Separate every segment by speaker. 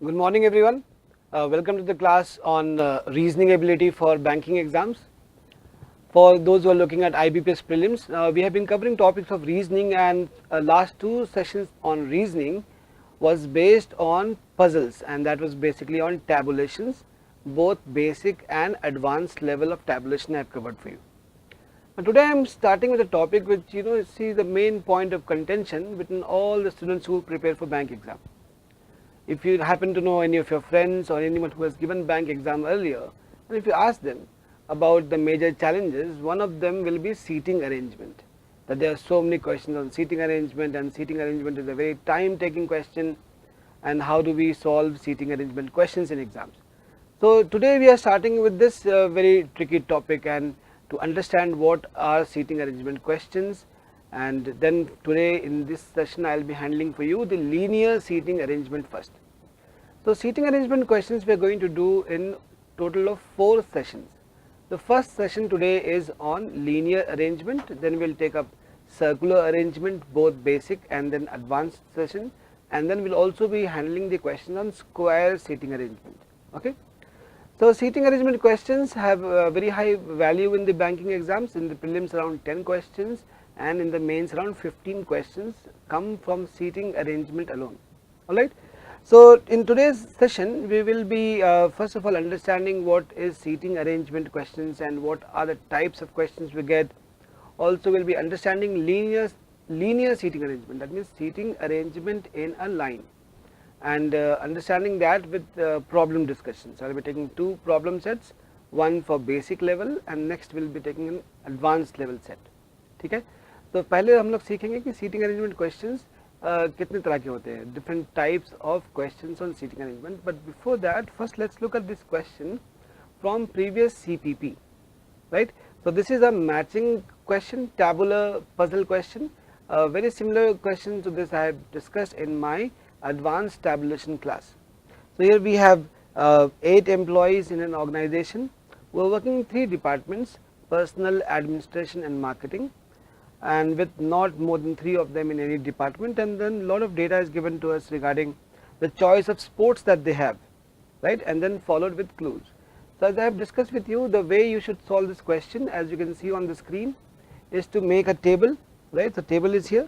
Speaker 1: Good morning everyone. Welcome to the class on reasoning ability for banking exams. For those who are looking at IBPS prelims, we have been covering topics of reasoning, and last two sessions on reasoning was based on puzzles, and that was basically on tabulations. Both basic and advanced level of tabulation I have covered for you. And today I am starting with a topic which see the main point of contention between all the students who prepare for bank exam. If you happen to know any of your friends or anyone who has given bank exam earlier, and if you ask them about the major challenges, one of them will be seating arrangement. That there are so many questions on seating arrangement, and seating arrangement is a very time taking question, and how do we solve seating arrangement questions in exams. So today we are starting with this very tricky topic, and to understand what are seating arrangement questions, and then today in this session I will be handling for you the linear seating arrangement first. So seating arrangement questions we are going to do in total of 4 sessions. The first session today is on linear arrangement, then we will take up circular arrangement, both basic and then advanced session, and then we will also be handling the question on square seating arrangement. Okay. So seating arrangement questions have very high value in the banking exams. In the prelims around 10 questions, and in the mains around 15 questions come from seating arrangement alone. Alright. So in today's session we will be first of all understanding what is seating arrangement questions and what are the types of questions we get. Also we will be understanding linear seating arrangement, that means seating arrangement in a line, and understanding that with problem discussions. I will be taking 2 problem sets, one for basic level and next we will be taking an advanced level set. ठीक है. तो पहले हम लोग सीखेंगे कि seating arrangement questions कितने तरह के होते हैं, different types of questions on seating arrangement. But before that first let's look at this question from previous CPP. Right. So this is a matching question, tabular puzzle question, very similar question to this I have discussed in my advanced tabulation class. So here we have 8 employees in an organization who are working in 3 departments: personal, administration and marketing, and with not more than 3 of them in any department, and then a lot of data is given to us regarding the choice of sports that they have, right, and then followed with clues. So as I have discussed with you, the way you should solve this question, as you can see on the screen, is to make a table, right. The table is here.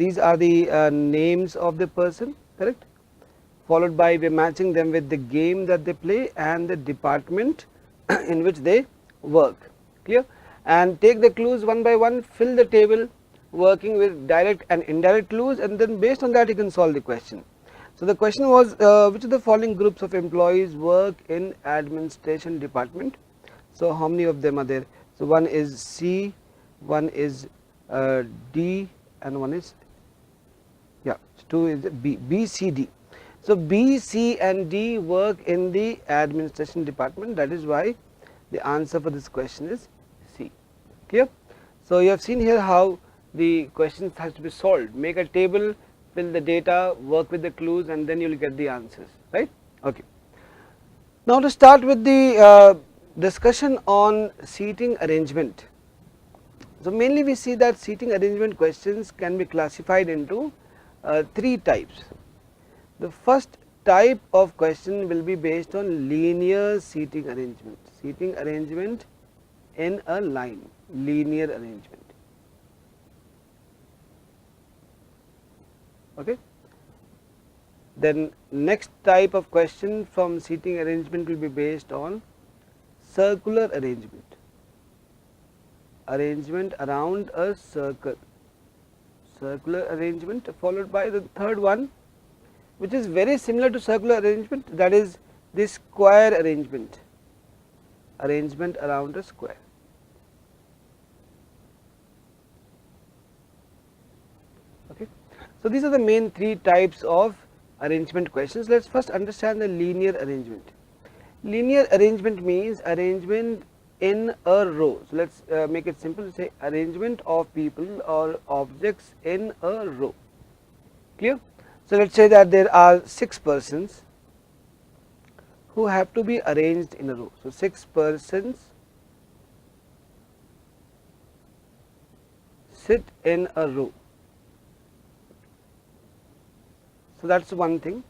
Speaker 1: These are the names of the person, correct, followed by we are matching them with the game that they play and the department in which they work. Clear? And take the clues one by one, fill the table working with direct and indirect clues, and then based on that you can solve the question. So the question was which of the following groups of employees work in administration department. So how many of them are there? So one is C, one is D, and one is, yeah, 2 is B, B, C, D. So B, C and D work in the administration department, that is why the answer for this question is C. Clear? So you have seen here how the question has to be solved. Make a table, fill the data, work with the clues, and then you will get the answers, right? Okay. Now to start with the discussion on seating arrangement. So mainly we see that seating arrangement questions can be classified into 3 types. The first type of question will be based on linear seating arrangement, seating arrangement in a line, linear arrangement. Okay. Then next type of question from seating arrangement will be based on circular arrangement, arrangement around a circle, circular arrangement, followed by the third one which is very similar to circular arrangement, that is the square arrangement, arrangement around a square. Okay. So these are the main 3 types of arrangement questions. Let's first understand the linear arrangement. Linear arrangement means arrangement in a row. So let's make it simple, say arrangement of people or objects in a row. Clear? So let's say that there are 6 persons who have to be arranged in a row. So 6 persons sit in a row. So that's one thing.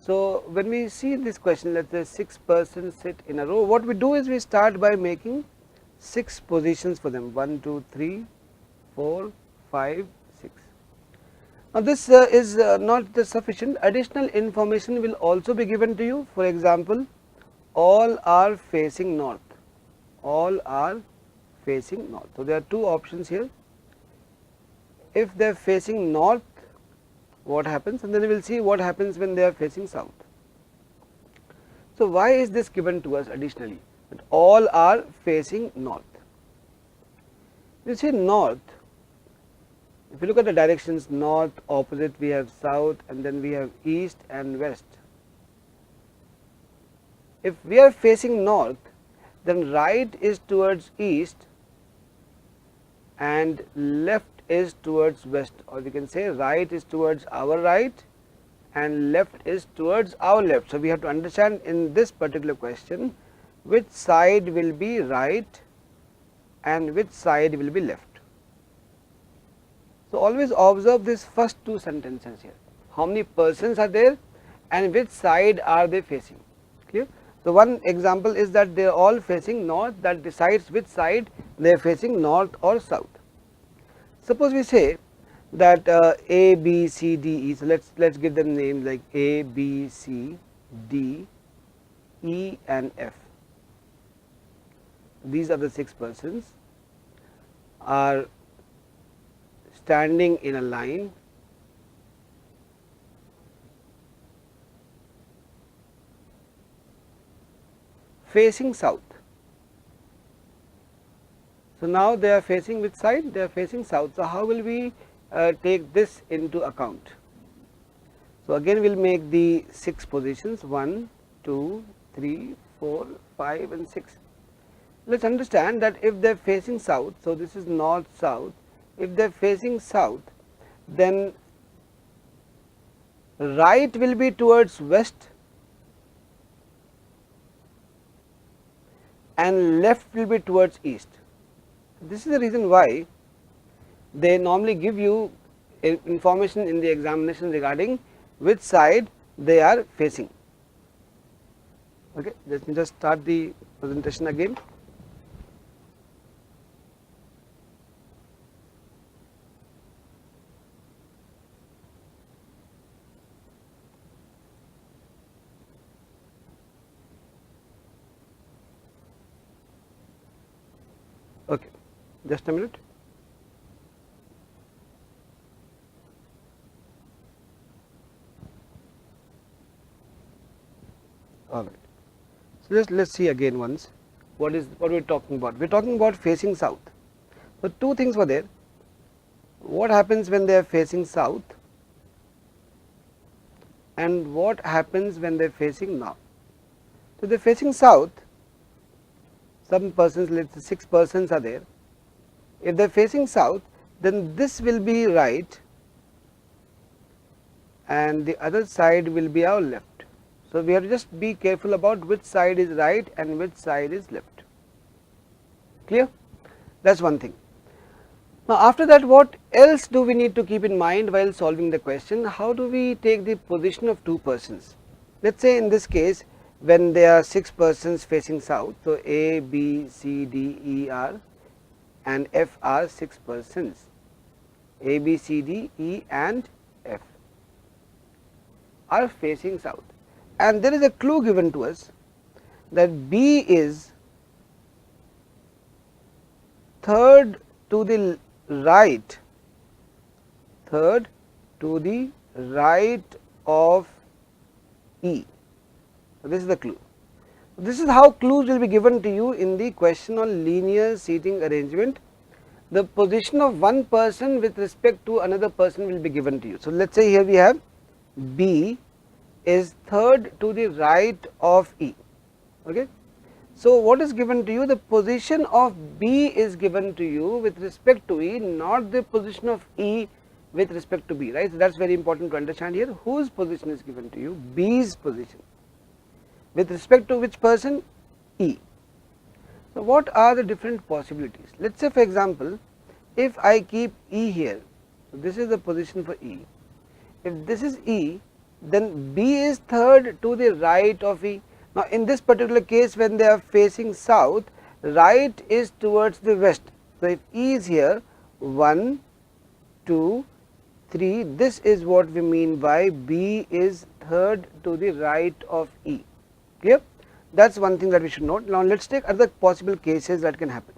Speaker 1: So when we see this question, let's say 6 persons sit in a row, what we do is we start by making 6 positions for them, 1, 2, 3, 4, 5, 6. Now this is not sufficient. Additional information will also be given to you. For example, all are facing north. All are facing north. So there are 2 options here. If they are facing north, what happens, and then we will see what happens when they are facing south. So why is this given to us additionally? That all are facing north. You see north, if you look at the directions, north, opposite we have south, and then we have east and west. If we are facing north, then right is towards east and left is towards west, or we can say right is towards our right and left is towards our left. So we have to understand in this particular question which side will be right and which side will be left. So always observe these first 2 sentences here. How many persons are there and which side are they facing? Clear? So one example is that they are all facing north, that decides which side they are facing, north or south. Suppose we say that A, B, C, D, E. So let's give them names like A, B, C, D, E and F. These are the 6 persons are standing in a line facing south. So now they are facing which side? They are facing south. So how will we take this into account? So again we will make the 6 positions, 1, 2, 3, 4, 5 and 6. Let us understand that if they are facing south, so this is north, south. If they are facing south, then right will be towards west and left will be towards east. This is the reason why they normally give you information in the examination regarding which side they are facing. Okay, let me just start the presentation again. Okay, just a minute. All right. So let's see again once what we're talking about. We're talking about facing south. So 2 things were there. What happens when they are facing south and what happens when they are facing north? So they are facing south. Some persons, let's say 6 persons are there. If they are facing south, then this will be right and the other side will be our left. So we have to just be careful about which side is right and which side is left. Clear? That is one thing. Now after that, what else do we need to keep in mind while solving the question? How do we take the position of 2 persons? Let us say in this case, when there are 6 persons facing south, so A, B, C, D, E are and F are 6 persons, A, B, C, D, E and F are facing south, and there is a clue given to us that B is third to the right, third to the right of E. So this is the clue. This is how clues will be given to you in the question on linear seating arrangement. The position of one person with respect to another person will be given to you. So let us say here we have B is third to the right of E. Okay. So what is given to you? The position of B is given to you with respect to E, not the position of E with respect to B, right. So that is very important to understand here. Whose position is given to you? B's position. With respect to which person? E. So what are the different possibilities? Let us say for example, if I keep E here, so this is the position for E. If this is E, then B is third to the right of E. Now in this particular case, when they are facing south, right is towards the west. So if E is here 1, 2, 3, this is what we mean by B is third to the right of E. Clear? That is one thing that we should note. Now let us take other possible cases that can happen.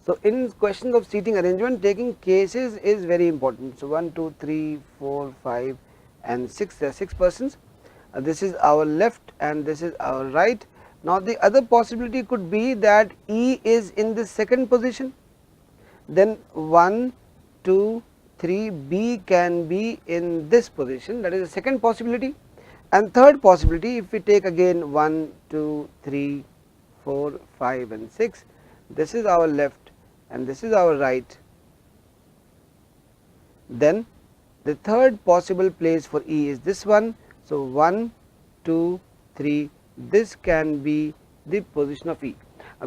Speaker 1: So in questions of seating arrangement, taking cases is very important. So 1, 2, 3, 4, 5 and 6, there are 6 persons. This is our left and this is our right. Now the other possibility could be that E is in the second position, then 1, 2, 3, B can be in this position, that is the second possibility. And third possibility, if we take again 1, 2, 3, 4, 5 and 6, this is our left and this is our right. Then the third possible place for E is this one. So 1, 2, 3, this can be the position of E.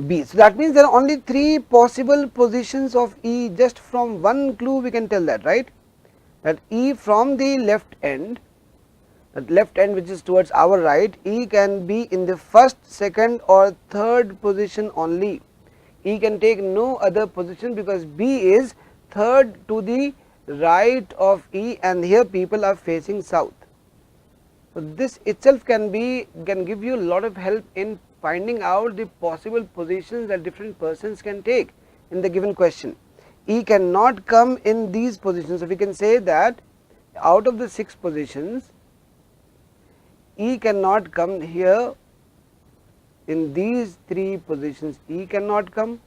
Speaker 1: B. So that means there are only 3 possible positions of E. Just from one clue we can tell that, right? That E from the left end, that left end which is towards our right, E can be in the first, second or third position only. E can take no other position because B is third to the right of E and here people are facing south. So this itself can give you a lot of help in finding out the possible positions that different persons can take in the given question. E cannot come in these positions. So we can say that out of the 6 positions, E cannot come here. In these 3 positions, E cannot come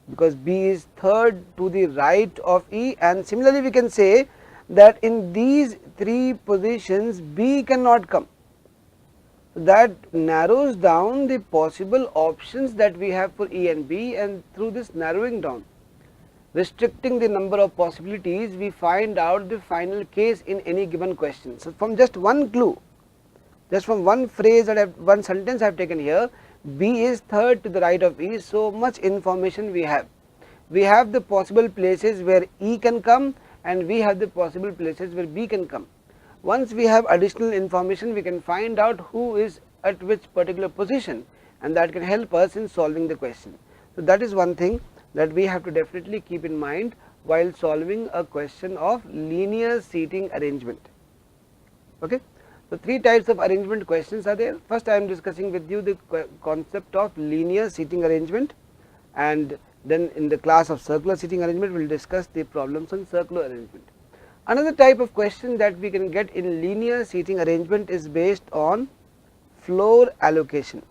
Speaker 1: because B is third to the right of E, and similarly we can say that in these 3 positions B cannot come. That narrows down the possible options that we have for E and B, and through this narrowing down, restricting the number of possibilities, we find out the final case in any given question. So from just one clue, just from one phrase that one sentence I have taken here, B is third to the right of E, so much information we have. We have the possible places where E can come and we have the possible places where B can come. Once we have additional information, we can find out who is at which particular position, and that can help us in solving the question. So that is one thing that we have to definitely keep in mind while solving a question of linear seating arrangement. Okay. So 3 types of arrangement questions are there. First I am discussing with you the concept of linear seating arrangement, and then in the class of circular seating arrangement we will discuss the problems on circular arrangement. Another type of question that we can get in linear seating arrangement is based on floor allocation.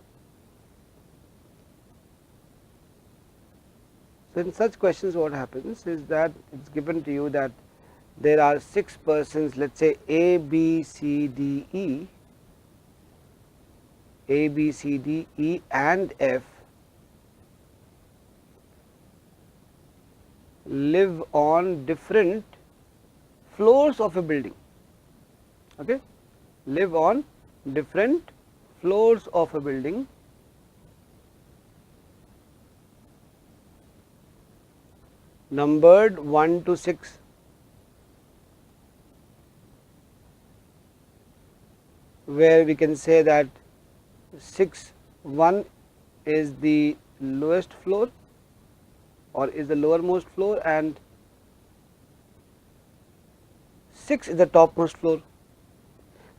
Speaker 1: So in such questions what happens is that it is given to you that there are 6 persons, let us say A, B, C, D, E, A, B, C, D, E and F live on different floors of a building, okay, live on different floors of a building, numbered 1 to 6. Where we can say that 1 is the lowest floor or is the lowermost floor and 6 is the topmost floor.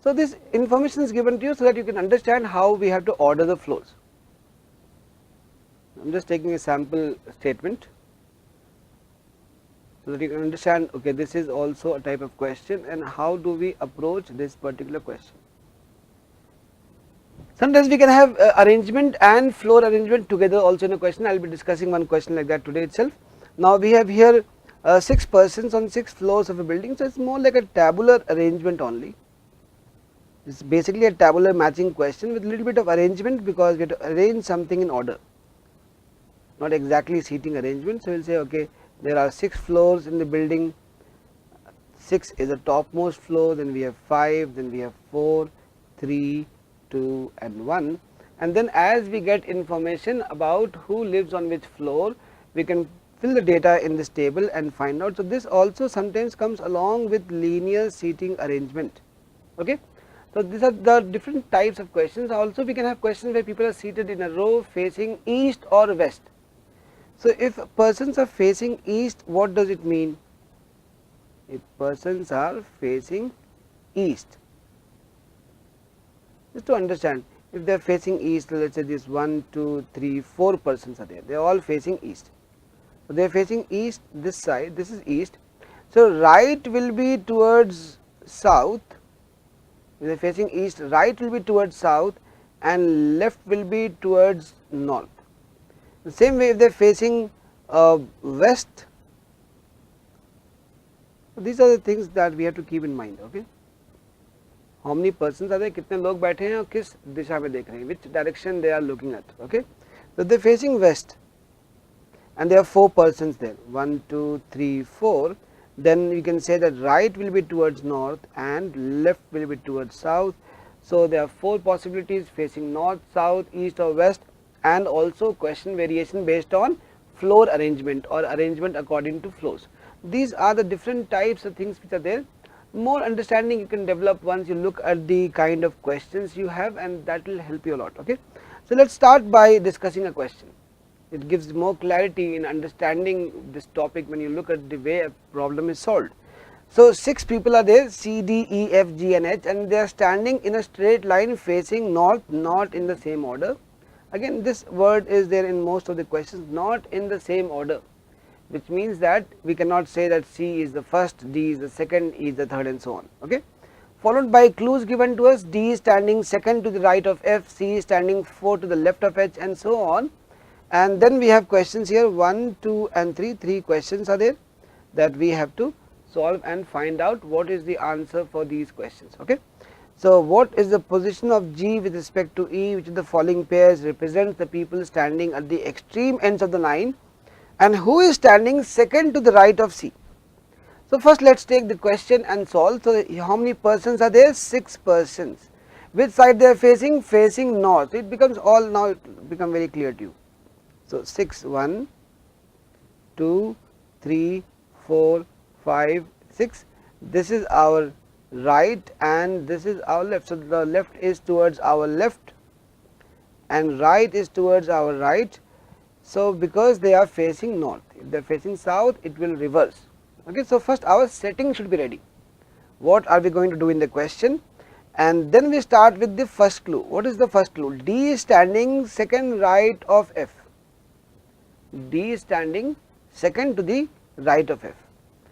Speaker 1: So this information is given to you so that you can understand how we have to order the floors. I am just taking a sample statement so that you can understand, okay, this is also a type of question and how do we approach this particular question. Sometimes we can have arrangement and floor arrangement together also in a question. I will be discussing one question like that today itself. Now we have here 6 persons on 6 floors of a building, so it is more like a tabular arrangement only. It is basically a tabular matching question with a little bit of arrangement because we have to arrange something in order, not exactly seating arrangement. So we will say, okay, there are 6 floors in the building, 6 is the topmost floor, then we have 5, then we have 4, 3, 2 and 1, and then as we get information about who lives on which floor, we can fill the data in this table and find out. So this also sometimes comes along with linear seating arrangement. Okay. So these are the different types of questions. Also we can have questions where people are seated in a row facing east or west. So if persons are facing east, what does it mean? If persons are facing east, just to understand, if they are facing east, let us say this 1, 2, 3, 4 persons are there, they are all facing east. So they are facing east, this side, this is east. So right will be towards south. If they are facing east, right will be towards south and left will be towards north. The same way if they are facing west, these are the things that we have to keep in mind. Okay, how many persons are there, कितने लोग बैठे हैं और किस दिशा में देख रहे हैं, which direction they are looking at. Okay, so they are facing west and there are 4 persons there, 1, 2, 3, 4. Then you can say that right will be towards north and left will be towards south. So there are 4 possibilities facing north, south, east or west, and also question variation based on floor arrangement or arrangement according to floors. These are the different types of things which are there. More understanding you can develop once you look at the kind of questions you have, and that will help you a lot. Okay, so let's start by discussing a question. It gives more clarity in understanding this topic when you look at the way a problem is solved. So 6 people are there, C, D, E, F, G and H, and they are standing in a straight line facing north, not in the same order. Again, this word is there in most of the questions, not in the same order, which means that we cannot say that C is the first, D is the second, E is the third and so on. Okay, followed by clues given to us, D is standing second to the right of F, C is standing 4 to the left of H and so on. And then we have questions here 1, 2 and 3, 3 questions are there that we have to solve and find out what is the answer for these questions. Okay, so what is the position of G with respect to E, which of the following pairs represents the people standing at the extreme ends of the line, and who is standing second to the right of C? So first let us take the question and solve. So how many persons are there? 6 persons. Which side they are facing? Facing north. It becomes all, now it become very clear to you. So 6, 1, 2, 3, 4, 5, 6. This is our right and this is our left. So the left is towards our left and right is towards our right. So because they are facing north, if they are facing south, it will reverse. Okay, so first our setting should be ready. What are we going to do in the question? And then we start with the first clue. What is the first clue? D is standing second right of F. D is standing second to the right of F.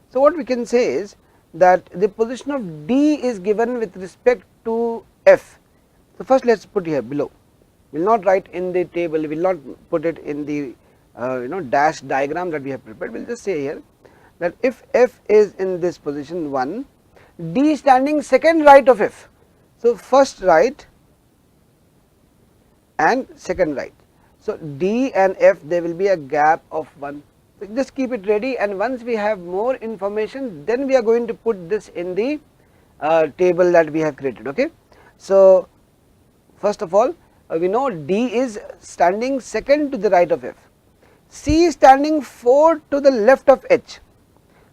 Speaker 1: So what we can say is that the position of D is given with respect to F. So first let us put here below. We will not write in the table, we will not put it in the dash diagram that we have prepared. We will just say here that if F is in this position 1, D is standing second right of F. So first right and second right. So D and F, there will be a gap of 1. So just keep it ready, and once we have more information, then we are going to put this in the table that we have created. Okay, so first of all we know D is standing second to the right of F. C is standing 4 to the left of H.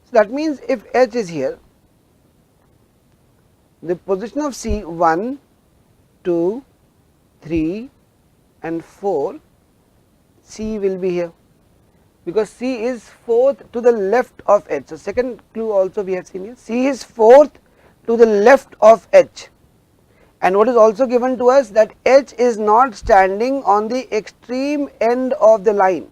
Speaker 1: So that means if H is here, the position of C 1, 2, 3 and 4, C will be here because C is 4th to the left of H. So second clue also we have seen here, C is 4th to the left of H. And what is also given to us, that H is not standing on the extreme end of the line.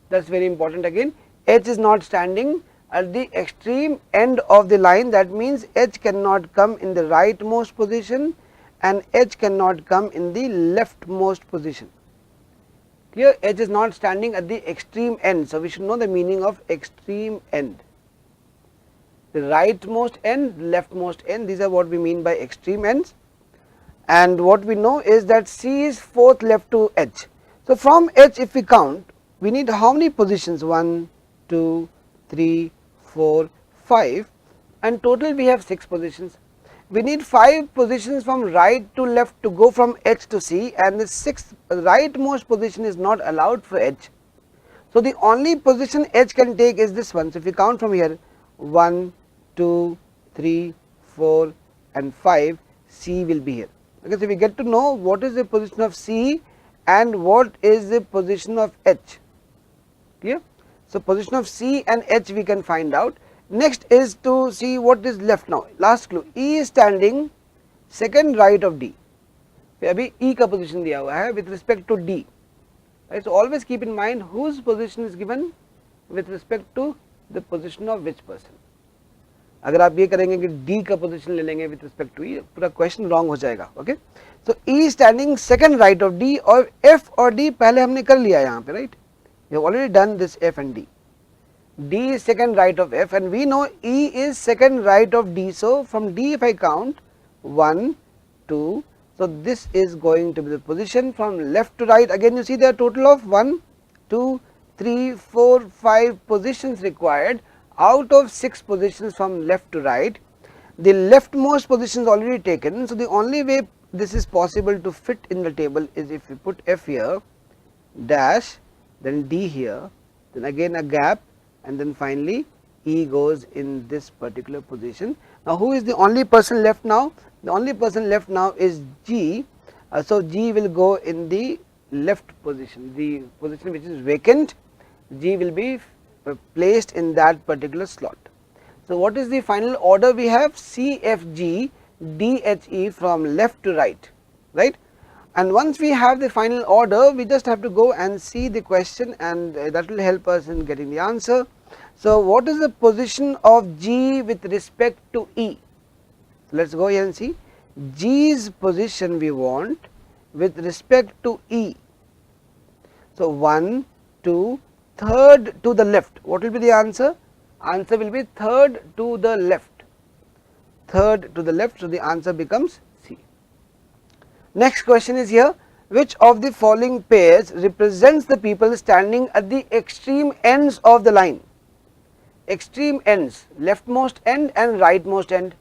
Speaker 1: That is very important again. H is not standing at the extreme end of the line. That means H cannot come in the rightmost position and H cannot come in the leftmost position. Here H is not standing at the extreme end. So we should know the meaning of extreme end. The rightmost end, leftmost end, these are what we mean by extreme ends. And what we know is that C is 4th left to H. So from H if we count, we need how many positions? 1, 2, 3, 4, 5, and total we have 6 positions. We need 5 positions from right to left to go from H to C, and the 6th rightmost position is not allowed for H. So the only position H can take is this one. So if you count from here 1, 2, 3, 4 and 5, C will be here. Okay, so we get to know what is the position of C and what is the position of H. Clear? So position of C and H we can find out. Next is to see what is left now. Last clue, E is standing second right of D. अभी E का position दिया हुआ है with respect to D. Right, so always keep in mind whose position is given with respect to the position of which person. अगर आप ये करेंगे कि D का position ले लेंगे with respect to E, पूरा question wrong हो जाएगा. Okay, so E is standing second right of D और F और D पहले हमने कर लिया यहाँ पे, right? We have already done this F and D. D is second right of F and we know E is second right of D. So from D if I count 1, 2, so this is going to be the position from left to right. Again you see there are total of 1, 2, 3, 4, 5 positions required out of 6 positions from left to right. The leftmost position is already taken. So the only way this is possible to fit in the table is if we put F here, dash, then D here, then again a gap, and then finally E goes in this particular position. Now who is the only person left now? The only person left now is G. So G will go in the left position, the position which is vacant. G will be placed in that particular slot. So what is the final order we have? C, F, G, D, H, E from left to right, right? And once we have the final order, we just have to go and see the question, and that will help us in getting the answer. So what is the position of G with respect to E? Let us go here and see G's position we want with respect to E. So 1, 2, third to the left. What will be the answer? Answer will be third to the left. Third to the left. So the answer becomes C. Next question is here. Which of the following pairs represents the people standing at the extreme ends of the line? Extreme ends, leftmost end and rightmost end.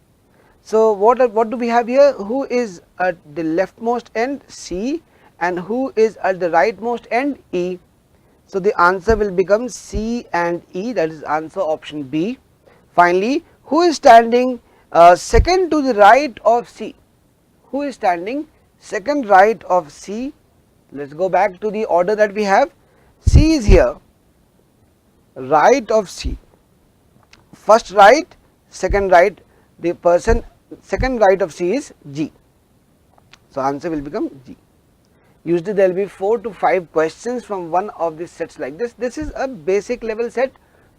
Speaker 1: So what do we have here? Who is at the leftmost end? C, and who is at the rightmost end? E. So the answer will become C and E, that is answer option B. Finally, who is standing second to the right of C? Who is standing second right of C? Let us go back to the order that we have. C is here, right of C, first right, second right, the person second right of C is G. So answer will become G. Usually there will be 4 to 5 questions from one of these sets like this. This is a basic level set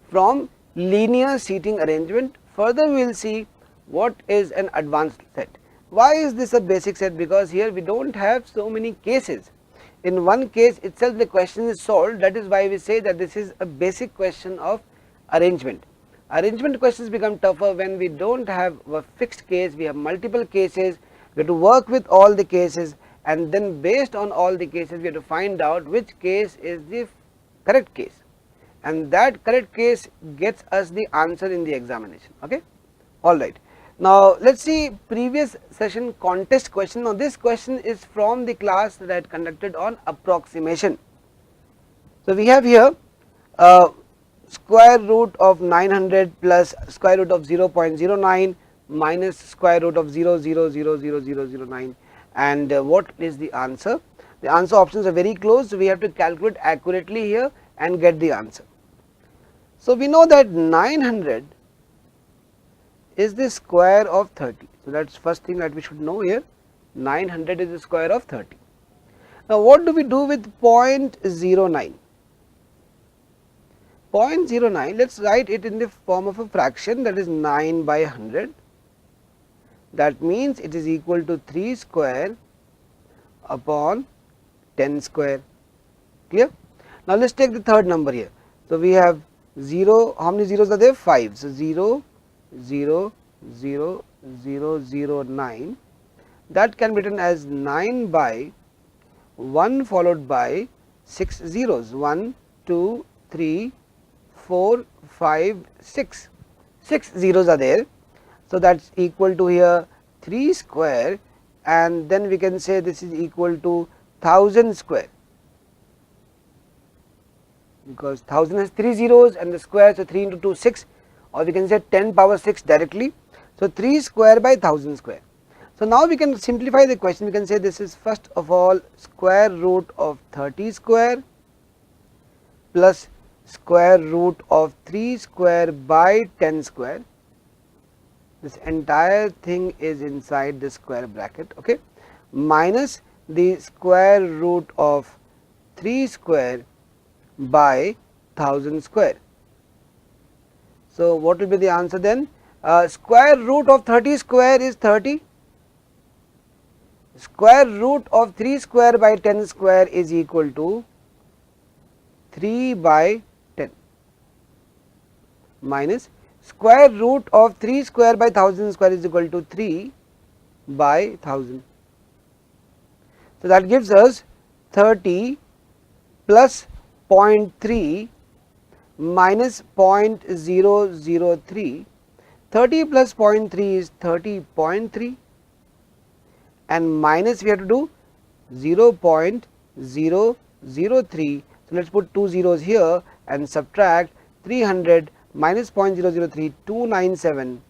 Speaker 1: from linear seating arrangement. Further we will see what is an advanced set. Why is this a basic set? Because here we do not have so many cases. In one case itself the question is solved. That is why we say that this is a basic question of arrangement. Arrangement questions become tougher when we do not have a fixed case, we have multiple cases, we have to work with all the cases, and then based on all the cases we have to find out which case is the correct case, and that correct case gets us the answer in the examination. Okay, alright. Now let us see previous session contest question. Now this question is from the class that I had conducted on approximation. So we have here square root of 900 plus square root of 0.09 minus square root of 0.000009, and what is the answer? The answer options are very close, so we have to calculate accurately here and get the answer. So we know that 900 is the square of 30. So that is first thing that we should know here. 900 is the square of 30. Now what do we do with 0.09? 0.09, let us write it in the form of a fraction, that is 9 by 100. That means it is equal to 3 square upon 10 square. Clear? Now let us take the third number here. So we have 0, how many zeros are there? 5. So 0, 0, 0, 0, 0, 9. That can be written as 9 by 1 followed by 6 zeros. 1, 2, 3, 4, 5, 6. 6 zeros are there. So that is equal to here 3 square, and then we can say this is equal to 1000 square. because 1000 has 3 zeros and the square, so 3 into 2 6, or we can say 10 power 6 directly. So 3 square by 1000 square. So now we can simplify the question. We can say this is first of all square root of 30 square plus square root of 3 square by 10 square. This entire thing is inside the square bracket, okay, minus the square root of 3 square by 1000 square. So what will be the answer then? Square root of 30 square is 30, square root of 3 square by 10 square is equal to 3 by 10 minus square root of 3 square by 1000 square is equal to 3 by 1000. So that gives us 30 plus 0.3 minus 0.003. 30 plus 0.3 is 30.3 and minus we have to do 0.003. So let us put 2 zeros here and subtract 300 minus 0.003, 297,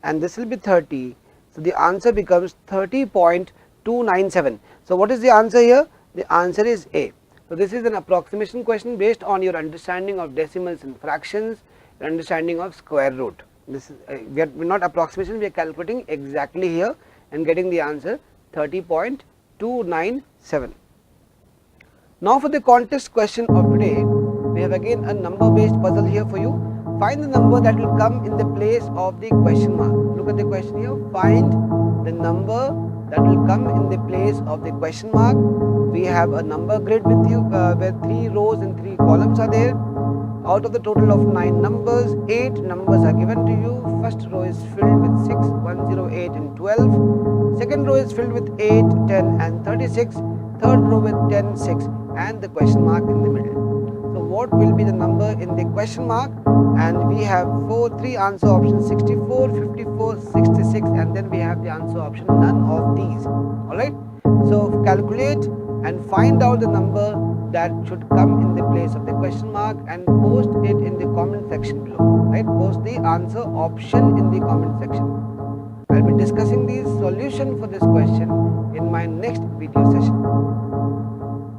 Speaker 1: and this will be 30. So the answer becomes 30.297. So what is the answer here? The answer is A. So this is an approximation question based on your understanding of decimals and fractions, your understanding of square root. This is we are not approximation, we are calculating exactly here and getting the answer 30.297. Now for the contest question of today, we have again a number based puzzle here for you. Find the number that will come in the place of the question mark. Look at the question here. Find the number that will come in the place of the question mark. We have a number grid with you where 3 rows and 3 columns are there. Out of the total of 9 numbers, 8 numbers are given to you. First row is filled with 6, 1, 0, 8 and 12. Second row is filled with 8, 10 and 36. Third row with 10, 6 and the question mark in the middle. So what will be the number in the question mark? And we have 3 answer options, 64, 54, 66 and then we have the answer option none of these. Alright. So calculate and find out the number that should come in the place of the question mark and post it in the comment section below. Right. Post the answer option in the comment section. I will be discussing the solution for this question in my next video session.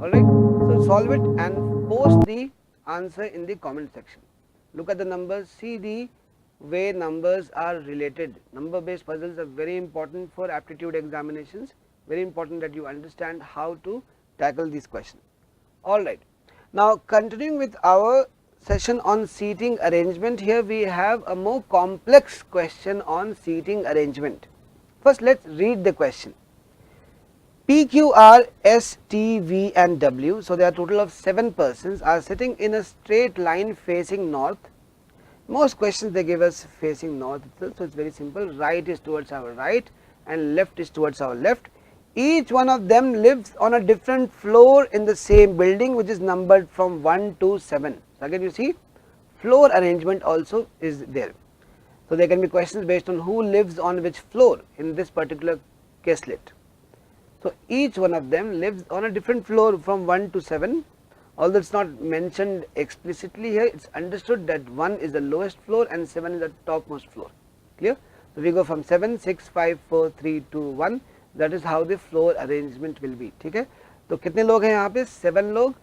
Speaker 1: Alright. So solve it and post the answer in the comment section. Look at the numbers, see the way numbers are related. Number based puzzles are very important for aptitude examinations, very important that you understand how to tackle these questions. Alright, now continuing with our session on seating arrangement, here we have a more complex question on seating arrangement. First let us read the question. P, Q, R, S, T, V and W, so there are a total of 7 persons are sitting in a straight line facing north. Most questions they give us facing north itself, so it is very simple. Right is towards our right and left is towards our left. Each one of them lives on a different floor in the same building which is numbered from 1 to 7. So again you see floor arrangement also is there. So there can be questions based on who lives on which floor in this particular caselet. So each one of them lives on a different floor from 1 to 7, although it is not mentioned explicitly here, it is understood that 1 is the lowest floor and 7 is the topmost floor. Clear? So we go from 7, 6, 5, 4, 3, 2, 1. That is how the floor arrangement will be. ठीक है, तो कितने लोग हैं यहाँ पे? 7 लोग.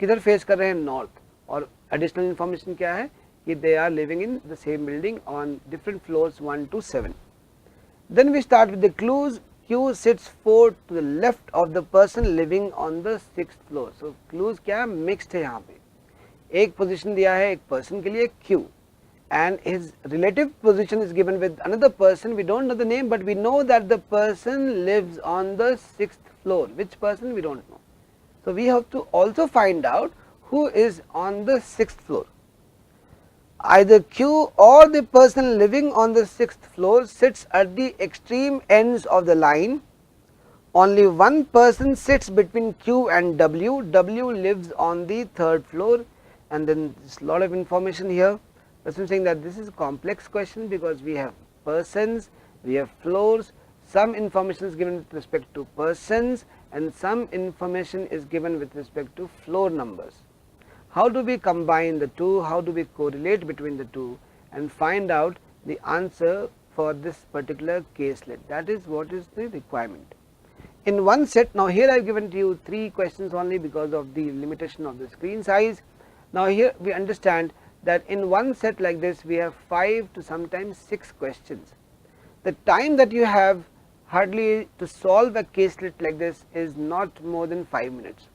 Speaker 1: किधर फेस कर रहे हैं? नॉर्थ. और एडिशनल इन्फॉर्मेशन क्या है कि they are living in the same building on different floors 1 to 7. Then we start with the clues. Q sits 4 to the left of the person living on the 6th floor. So clues क्या है? Mixed है यहाँ पे. एक position दिया है एक person के लिए Q, and his relative position is given with another person. We don't know the name, but we know that the person lives on the 6th floor. Which person? We don't know. So we have to also find out who is on the 6th floor. Either Q or the person living on the 6th floor sits at the extreme ends of the line. Only one person sits between Q and W. W lives on the 3rd floor, and then there's a lot of information here. That's why I'm saying that this is a complex question because we have persons, we have floors, some information is given with respect to persons and some information is given with respect to floor numbers. how do we combine the two, how do we correlate between the two and find out the answer for this particular caselet. That is what is the requirement. In one set, now here I have given to you 3 questions only because of the limitation of the screen size. Now here we understand that in one set like this we have 5 to sometimes 6 questions. The time that you have hardly to solve a caselet like this is not more than 5 minutes.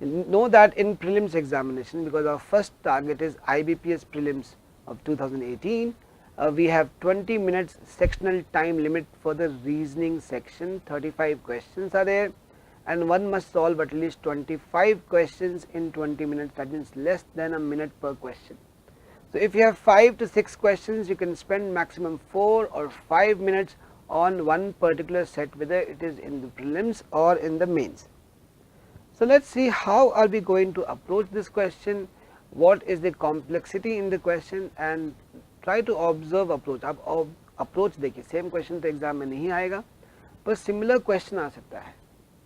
Speaker 1: Know that in prelims examination, because our first target is IBPS prelims of 2018, we have 20 minutes sectional time limit for the reasoning section. 35 questions are there and one must solve at least 25 questions in 20 minutes, that means less than a minute per question. So if you have 5 to 6 questions, you can spend maximum 4 or 5 minutes on one particular set, whether it is in the prelims or in the mains. So let us see how are we going to approach this question, what is the complexity in the question, and try to observe approach. आप approach देखिए, same question तो exam में नहीं आएगा पर similar question आ सकता है,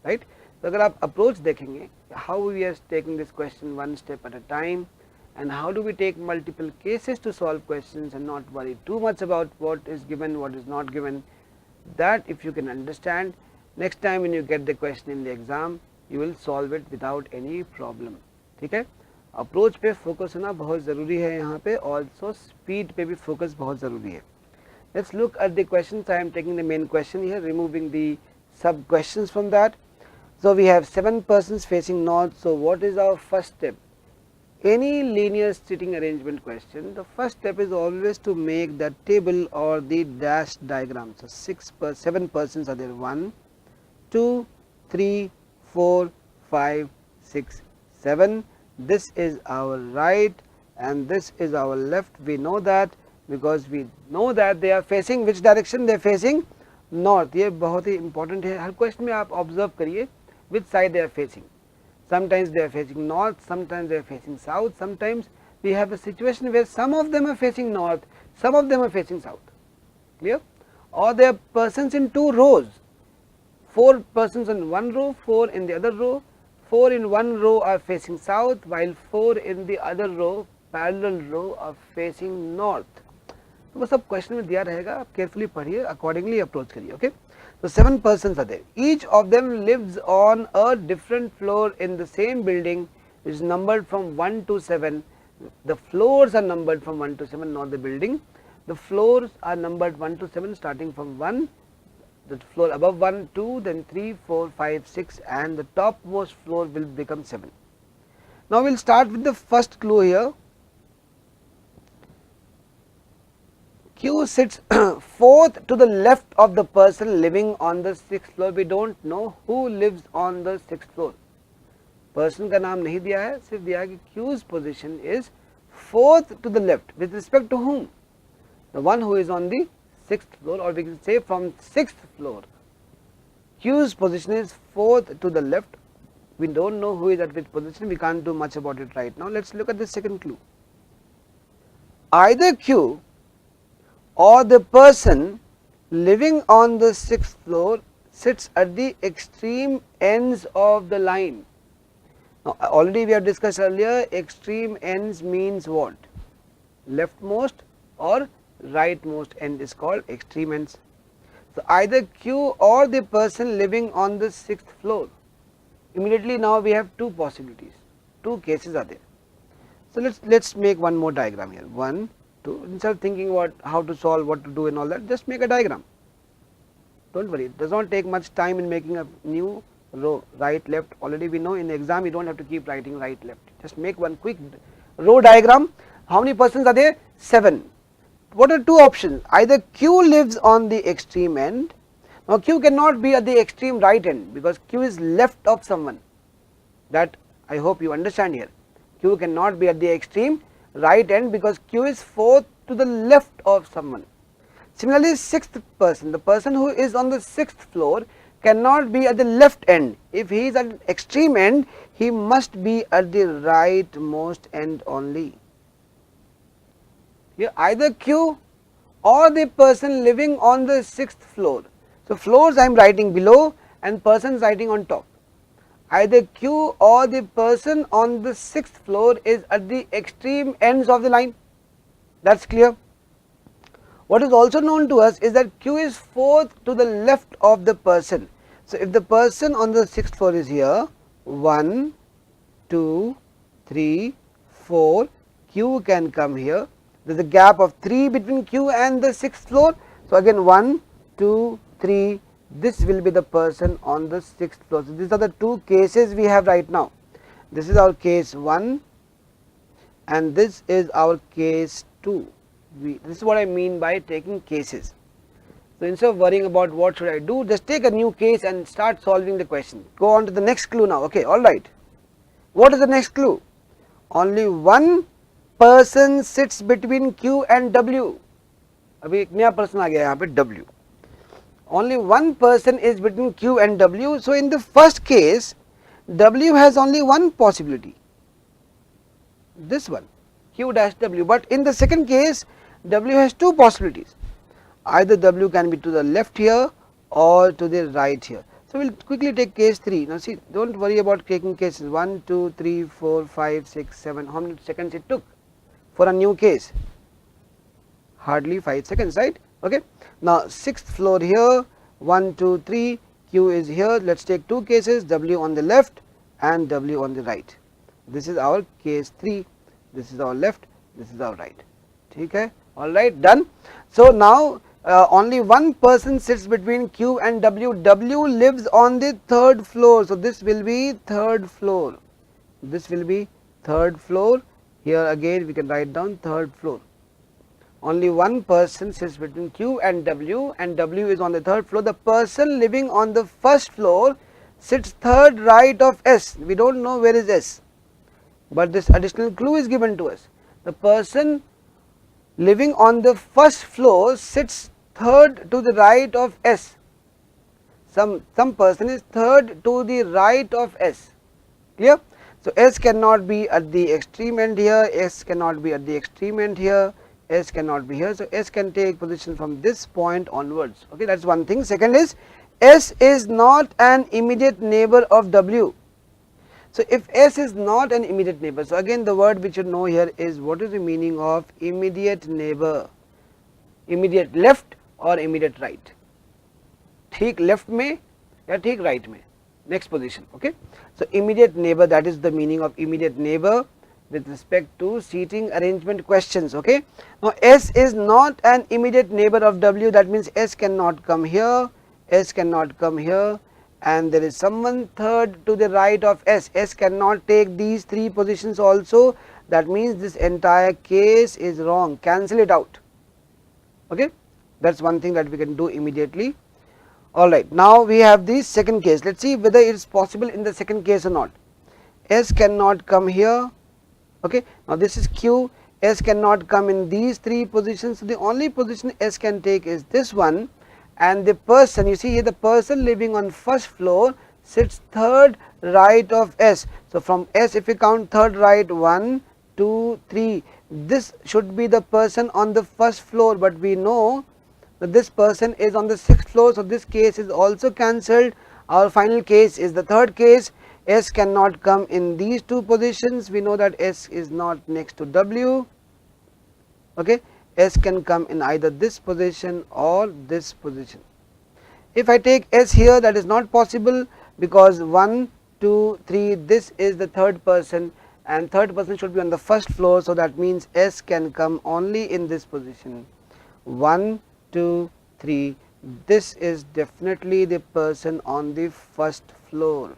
Speaker 1: right? तो अगर आप approach देखेंगे, how we are taking this question one step at a time and how do we take multiple cases to solve questions and not worry too much about what is given, what is not given. That if you can understand, next time when you get the question in the exam, you will solve it without any problem. ठीक है, approach पे focus होना बहुत ज़रूरी है यहाँ पे, also speed पे भी फोकस बहुत ज़रूरी है. Let's look at the questions. I am taking the main question here, removing the sub questions from that. So we have 7 persons facing north. So what is our first step? Any linear seating arrangement question, the first step is always to make the table or the dash diagram. So 7 persons are there, 1, 2, 3, 4, 5, 6, 7. This is our right and this is our left. We know that because we know that they are facing which direction, they are facing north. ये बहुत ही important है. हर question में आप observe करिए which side they are facing. Sometimes they are facing north, sometimes they are facing south, sometimes we have a situation where some of them are facing north, some of them are facing south. Clear? Or there are persons in 2 rows. 4 persons in one row, 4 in the other row, 4 in one row are facing south while 4 in the other row, parallel row, are facing north. तो वो सब question में दिया रहेगा, आप carefully पढ़िए, accordingly approach करिए. Okay, so 7 persons are there. Each of them lives on a different floor in the same building which is numbered from 1 to 7. The floors are numbered from 1 to 7, not the building. The floors are numbered 1 to 7 starting from 1. The floor above 1, 2, then 3, 4, 5, 6 and the topmost floor will become 7. Now we will start with the first clue here. Q sits 4th to the left of the person living on the 6th floor. We don't know who lives on the 6th floor. Person का नाम नहीं दिया है, सिर्फ दिया है कि Q's position is 4th to the left. With respect to whom? The one who is on the 6th floor, or we can say from 6th floor. Q's position is 4th to the left. We don't know who is at which position, we can't do much about it right now. Let's look at the second clue. Either Q or the person living on the 6th floor sits at the extreme ends of the line. Now already we have discussed earlier, extreme ends means what? Leftmost or rightmost end is called extreme ends. So either Q or the person living on the 6th floor. Immediately now we have 2 possibilities, 2 cases are there. So let's make one more diagram here. 1, 2. Instead of thinking what how to solve, what to do and all that, just make a diagram. Don't worry, it does not take much time in making a new row, right, left. Already we know in the exam you don't have to keep writing right, left. Just make one quick row diagram. How many persons are there? 7. What are 2 options? Either Q lives on the extreme end. Now Q cannot be at the extreme right end because Q is left of someone. That I hope you understand here. Q cannot be at the extreme right end because Q is 4th to the left of someone. Similarly, 6th person, the person who is on the 6th floor cannot be at the left end. If he is at the extreme end, he must be at the rightmost end only. Here either Q or the person living on the 6th floor. So floors I am writing below and persons writing on top. Either Q or the person on the 6th floor is at the extreme ends of the line. That's clear. What is also known to us is that Q is 4th to the left of the person. So if the person on the 6th floor is here, 1, 2, 3, 4, Q can come here. There is a gap of 3 between Q and the 6th floor. So again 1, 2, 3, this will be the person on the 6th floor. So these are the two cases we have right now. This is our case 1 and this is our case 2. This is what I mean by taking cases. So instead of worrying about what should I do, just take a new case and start solving the question. Go on to the next clue now. Okay, alright. What is the next clue? Only one person sits between Q and W. अभी एक नया person आ गया यहाँ पे W. Only one person is between Q and W. So in the first case, W has only one possibility. This one, Q dash W. But in the second case, W has two possibilities. Either W can be to the left here or to the right here. So we will quickly take case 3. Now see, don't worry about taking cases 1, 2, 3, 4, 5, 6, 7. How many seconds it took for a new case? Hardly 5 seconds, right? Okay. Now 6th floor here, 1, 2, 3, Q is here. Let us take two cases, W on the left and W on the right. This is our case 3. This is our left, this is our right. Okay. Alright, done. So now only one person sits between Q and W. W lives on the 3rd floor. So this will be 3rd floor. This will be 3rd floor. Here again we can write down 3rd floor. Only one person sits between Q and W is on the 3rd floor. The person living on the 1st floor sits 3rd right of S. We don't know where is S, but this additional clue is given to us. The person living on the 1st floor sits 3rd to the right of S. Some person is 3rd to the right of S. Clear? So S cannot be at the extreme end here, S cannot be at the extreme end here, S cannot be here. So S can take position from this point onwards. Okay, that's one thing. Second is S is not an immediate neighbor of W. So if S is not an immediate neighbor, so again the word which you know here is, what is the meaning of immediate neighbor? Immediate left or immediate right? ठीक left में या ठीक right में? Next position. Okay. So immediate neighbor, that is the meaning of immediate neighbor with respect to seating arrangement questions. Okay. Now S is not an immediate neighbor of W. That means S cannot come here, S cannot come here, and there is someone 3rd to the right of S. S cannot take these 3 positions also. That means this entire case is wrong. Cancel it out. Okay, that's one thing that we can do immediately. Alright, now we have the second case. Let us see whether it is possible in the second case or not. S cannot come here. Okay, now this is Q. S cannot come in these 3 positions. So the only position S can take is this one. And the person, you see here, the person living on 1st floor sits 3rd right of S. So from S, if we count 3rd right, 1, 2, 3, this should be the person on the 1st floor, but we know that this person is on the 6th floor. So this case is also cancelled. Our final case is the 3rd case. S cannot come in these 2 positions. We know that S is not next to W. Okay. S can come in either this position or this position. If I take S here, that is not possible, because 1, 2, 3, this is the 3rd person, and 3rd person should be on the 1st floor. So that means S can come only in this position. 1, 2, 3, this is definitely the person on the 1st floor.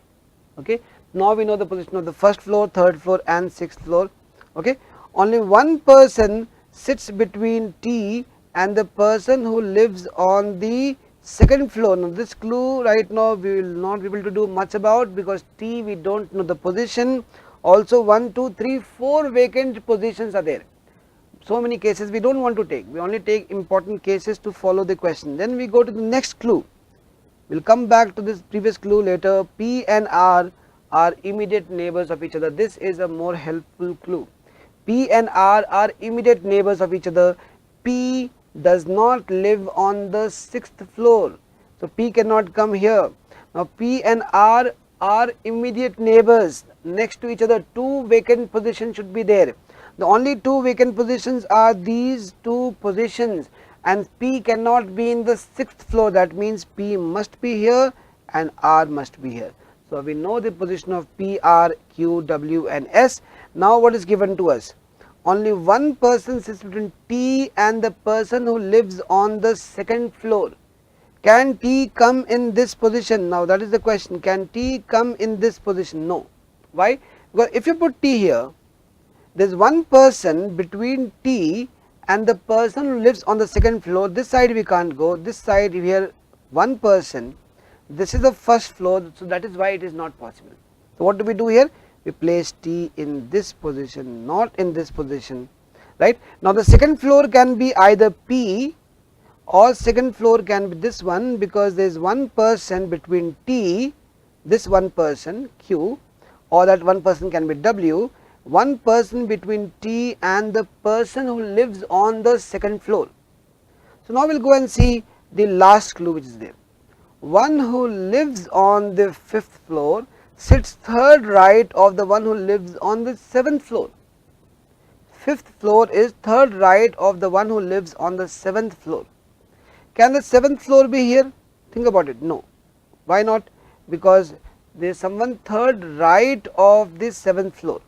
Speaker 1: Okay. Now we know the position of the 1st floor, 3rd floor and 6th floor. Okay. Only one person sits between T and the person who lives on the 2nd floor. Now this clue right now we will not be able to do much about, because T we don't know the position. Also 1, 2, 3, 4 vacant positions are there. So many cases we don't want to take. We only take important cases to follow the question. Then we go to the next clue. We will come back to this previous clue later. P and R are immediate neighbors of each other. This is a more helpful clue. P and R are immediate neighbors of each other. P does not live on the 6th floor. So P cannot come here. Now P and R are immediate neighbors next to each other. Two vacant positions should be there. The only two vacant positions are these two positions, and P cannot be in the 6th floor. That means P must be here and R must be here. So we know the position of P, R, Q, W and S. Now what is given to us? Only one person sits between T and the person who lives on the 2nd floor. Can T come in this position? Now that is the question. Can T come in this position? No. Why? Because if you put T here, there is one person between T and the person who lives on the 2nd floor. This side we can't go, this side here one person, this is the 1st floor, so that is why it is not possible. So what do we do here? We place T in this position, not in this position, right? Now the 2nd floor can be either P or 2nd floor can be this one, because there is one person between T, this one person Q, or that one person can be W, one person between T and the person who lives on the 2nd floor. So now we will go and see the last clue which is there. One who lives on the 5th floor sits 3rd right of the one who lives on the 7th floor. 5th floor is 3rd right of the one who lives on the 7th floor. Can the 7th floor be here? Think about it. No. Why not? Because there is someone 3rd right of this 7th floor.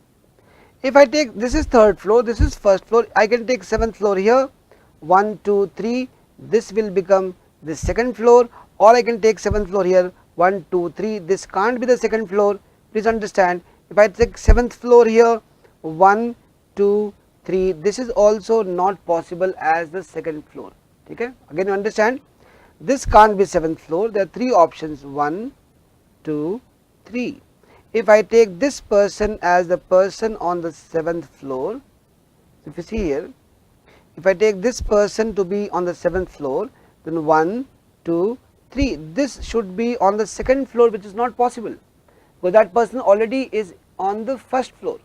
Speaker 1: If I take, this is 3rd floor, this is 1st floor, I can take 7th floor here, 1, 2, 3, this will become the 2nd floor, or I can take 7th floor here, 1, 2, 3, this can't be the 2nd floor. Please understand, if I take 7th floor here, 1, 2, 3, this is also not possible as the 2nd floor. Okay? Again you understand, this can't be 7th floor. There are 3 options, 1, 2, 3. If I take this person as the person on the 7th floor, if you see here, if I take this person to be on the 7th floor, then 1, 2, 3, this should be on the 2nd floor, which is not possible, because that person already is on the 1st floor.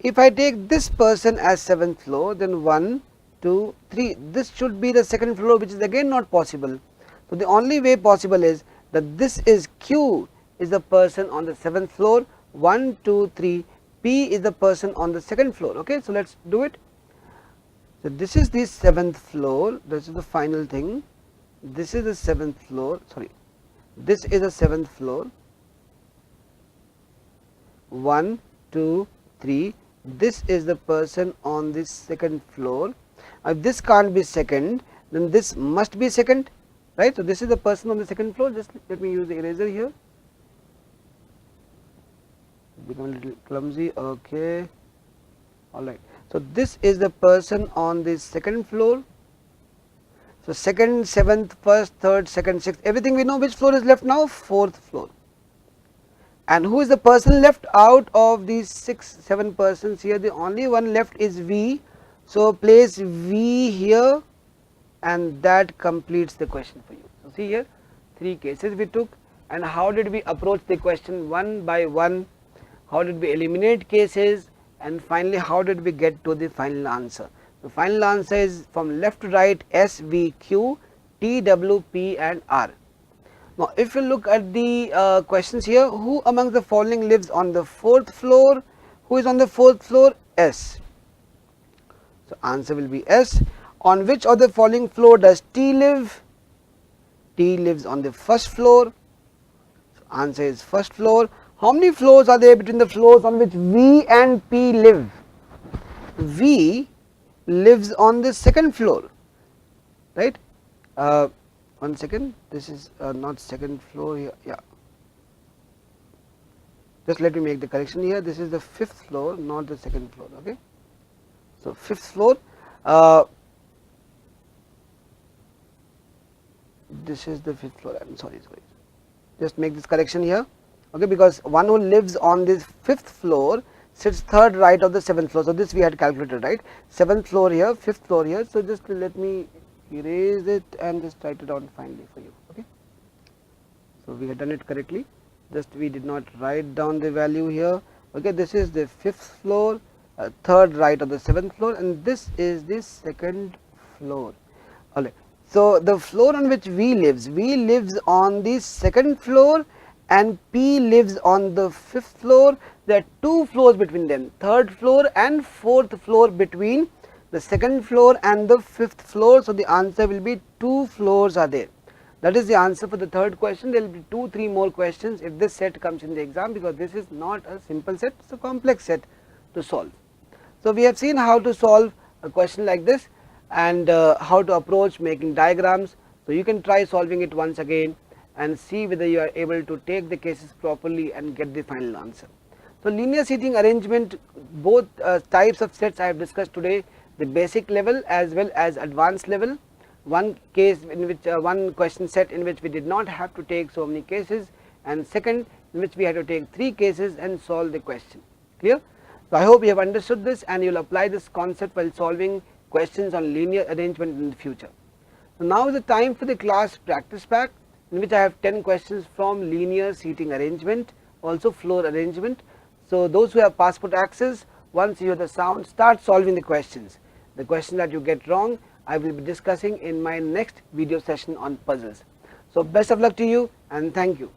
Speaker 1: If I take this person as 7th floor, then 1, 2, 3, this should be the 2nd floor, which is again not possible. So the only way possible is that this is Q is the person on the 7th floor, 1, 2, 3, P is the person on the 2nd floor. Okay, so let's do it. So this is the 7th floor, this is the final thing, this is the 7th floor, sorry, this is the 7th floor, 1, 2, 3, this is the person on the 2nd floor. If this can't be 2nd, then this must be 2nd, right? So this is the person on the 2nd floor. Just let me use the eraser here. Become a little clumsy. Okay, all right. So this is the person on the 2nd floor. So 2nd, 7th, 1st, 3rd, 2nd, 6th, everything we know. Which floor is left now? 4th floor. And who is the person left out of these 6, 7 persons here? The only one left is V. So place V here, and that completes the question for you. So see here, 3 cases we took, and how did we approach the question one by one? How did we eliminate cases, and finally how did we get to the final answer? The final answer is from left to right, S, V, Q, T, W, P and R. Now if you look at the questions here, who among the following lives on the 4th floor? Who is on the 4th floor? S. So answer will be S. On which of the following floor does T live? T lives on the 1st floor. So answer is 1st floor. How many floors are there between the floors on which V and P live? V lives on the 2nd floor, right? One second, this is not 2nd floor here, yeah. Just let me make the correction here. This is the 5th floor, not the 2nd floor. Okay, so 5th floor. This is the 5th floor. I'm sorry. Just make this correction here. Okay, because one who lives on this 5th floor sits 3rd right of the 7th floor. So this we had calculated, right? 7th floor here, 5th floor here. So just let me erase it and just write it down finally for you. Okay, so we had done it correctly, just we did not write down the value here. Okay, this is the 5th floor, 3rd right of the 7th floor, and this is the 2nd floor. Alright, so the floor on which V lives on the 2nd floor, and P lives on the 5th floor. There are 2 floors between them, 3rd floor and 4th floor between the 2nd floor and the 5th floor. So the answer will be 2 floors are there. That is the answer for the 3rd question. There will be 2-3 more questions if this set comes in the exam, because this is not a simple set, it is a complex set to solve. So we have seen how to solve a question like this, and how to approach making diagrams. So you can try solving it once again and see whether you are able to take the cases properly and get the final answer. So linear seating arrangement, both types of sets I have discussed today, the basic level as well as advanced level. One case in which one question set in which we did not have to take so many cases, and second in which we had to take 3 cases and solve the question. Clear? So I hope you have understood this and you will apply this concept while solving questions on linear arrangement in the future. So now is the time for the class practice pack, in which I have 10 questions from linear seating arrangement, also floor arrangement. So those who have passport access, once you hear the sound, start solving the questions. The question that you get wrong, I will be discussing in my next video session on puzzles. So best of luck to you and thank you.